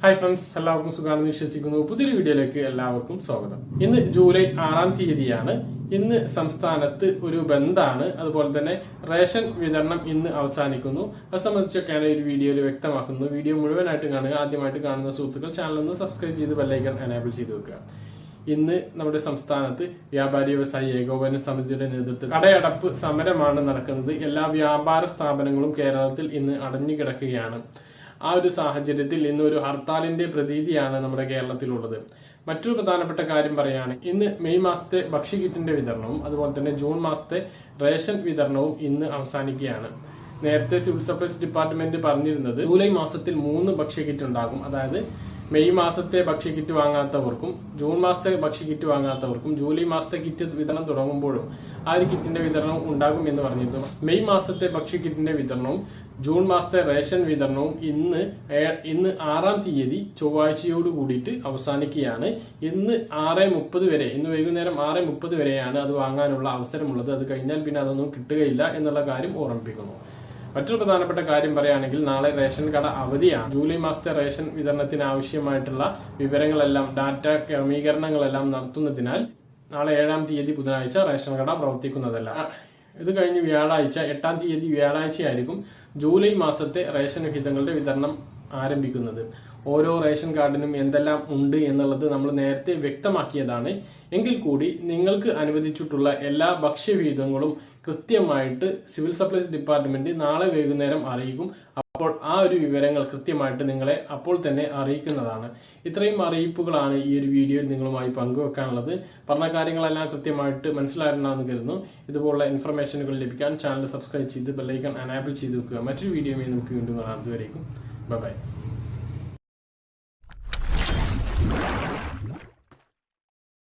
Hi friends, എല്ലാവർക്കും സുഖാണെന്ന് വിശ്വസിക്കുന്നു. പുതിയൊരു വീഡിയോയിലേക്ക് എല്ലാവർക്കും സ്വാഗതം. ഇന്ന് ജൂലൈ 6-ാം തീയതിയാണ്. ഇന്ന് സംസ്ഥാനത്ത് ഒരു ബന്ദാണ്. അതുപോലെ തന്നെ റേഷൻ വിതരണം ഇന്ന് അവസാനിക്കുന്നു. അത് സംബന്ധിച്ചൊക്കെയാണ് ഈ വീഡിയോയിൽ വ്യക്തമാക്കുന്നത്. വീഡിയോ മുഴുവനായിട്ട് കാണുക. ആദ്യമായിട്ട് കാണുന്ന സുഹൃത്തുക്കൾ ചാനൽ ഒന്ന് സബ്സ്ക്രൈബ് ചെയ്ത് ബെല്ലൈക്കൺ എനേബിൾ ചെയ്ത് വെക്കുക. ഇന്ന് നമ്മുടെ സംസ്ഥാനത്ത് വ്യാപാരി വ്യവസായി ഏകോപന സമിതിയുടെ നേതൃത്വത്തിൽ കടയടപ്പ് സമരമാണ് നടക്കുന്നത്. എല്ലാ വ്യാപാര സ്ഥാപനങ്ങളും കേരളത്തിൽ ഇന്ന് അടഞ്ഞുകിടക്കുകയാണ്. ആ ഒരു സാഹചര്യത്തിൽ ഇന്ന് ഒരു ഹർത്താലിന്റെ പ്രതീതിയാണ് നമ്മുടെ കേരളത്തിലുള്ളത്. മറ്റൊരു പ്രധാനപ്പെട്ട കാര്യം പറയുകയാണെങ്കിൽ ഇന്ന് മെയ് മാസത്തെ ഭക്ഷ്യകിറ്റിന്റെ വിതരണവും അതുപോലെ തന്നെ ജൂൺ മാസത്തെ റേഷൻ വിതരണവും ഇന്ന് അവസാനിക്കുകയാണ്. നേരത്തെ സിവിൽ സപ്ലൈസ് ഡിപ്പാർട്ട്മെന്റ് പറഞ്ഞിരുന്നത് ജൂലൈ മാസത്തിൽ 3 ഭക്ഷ്യകിറ്റ് ഉണ്ടാകും. അതായത് മെയ് മാസത്തെ ഭക്ഷ്യകിറ്റ് വാങ്ങാത്തവർക്കും ജൂൺ മാസത്തെ ഭക്ഷ്യകിറ്റ് വാങ്ങാത്തവർക്കും ജൂലൈ മാസത്തെ കിറ്റ് വിതരണം തുടങ്ങുമ്പോഴും ആ ഒരു കിറ്റിന്റെ വിതരണം ഉണ്ടാകും എന്ന് പറഞ്ഞിരുന്നു. മെയ് മാസത്തെ ഭക്ഷ്യകിറ്റിന്റെ വിതരണവും ജൂൺ മാസത്തെ റേഷൻ വിതരണവും ഇന്ന് 6-ാം തീയതി ചൊവ്വാഴ്ചയോട് കൂടിയിട്ട് അവസാനിക്കുകയാണ്. ഇന്ന് 6:30 വരെ, ഇന്ന് വൈകുന്നേരം 6:30 വരെയാണ് അത് വാങ്ങാനുള്ള അവസരമുള്ളത്. അത് കഴിഞ്ഞാൽ പിന്നെ അതൊന്നും കിട്ടുകയില്ല എന്നുള്ള കാര്യം ഓർമ്മിപ്പിക്കുന്നു. മറ്റൊരു പ്രധാനപ്പെട്ട കാര്യം പറയുകയാണെങ്കിൽ നാളെ റേഷൻ കട അവധിയാണ്. ജൂലൈ മാസത്തെ റേഷൻ വിതരണത്തിന് ആവശ്യമായിട്ടുള്ള വിവരങ്ങളെല്ലാം ഡാറ്റ ക്രമീകരണങ്ങളെല്ലാം നടത്തുന്നതിനാൽ നാളെ 7-ാം തീയതി ബുധനാഴ്ച റേഷൻ കട പ്രവർത്തിക്കുന്നതല്ല. ഇത് കഴിഞ്ഞ് വ്യാഴാഴ്ച 8-ാം തീയതി വ്യാഴാഴ്ചയായിരിക്കും ജൂലൈ മാസത്തെ റേഷൻ വിഹിതങ്ങളുടെ വിതരണം ആരംഭിക്കുന്നത്. ഓരോ റേഷൻ കാർഡിനും എന്തെല്ലാം ഉണ്ട് എന്നുള്ളത് നമ്മൾ നേരത്തെ വ്യക്തമാക്കിയതാണ്. എങ്കിൽ കൂടി നിങ്ങൾക്ക് അനുവദിച്ചിട്ടുള്ള എല്ലാ ഭക്ഷ്യവിഹിതങ്ങളും കൃത്യമായിട്ട് സിവിൽ സപ്ലൈസ് ഡിപ്പാർട്ട്മെന്റ് നാളെ വൈകുന്നേരം അറിയിക്കും. അപ്പോൾ ആ ഒരു വിവരങ്ങൾ കൃത്യമായിട്ട് നിങ്ങളെ അപ്പോൾ തന്നെ അറിയിക്കുന്നതാണ്. ഇത്രയും അറിയിപ്പുകളാണ് ഈ ഒരു വീഡിയോയിൽ നിങ്ങളുമായി പങ്കുവെക്കാനുള്ളത്. പറഞ്ഞ കാര്യങ്ങളെല്ലാം കൃത്യമായിട്ട് മനസ്സിലായിട്ടുണ്ടാകുന്ന കരുതുന്നു. ഇതുപോലുള്ള ഇൻഫർമേഷനുകൾ ലഭിക്കാൻ ചാനൽ സബ്സ്ക്രൈബ് ചെയ്ത് ബെല്ലൈക്കൺ എനേബിൾ ചെയ്ത് വെക്കുക. മറ്റൊരു വീഡിയോയുമായി നമുക്ക് വീണ്ടും കാണാം. അതുവരേക്കും ബൈ.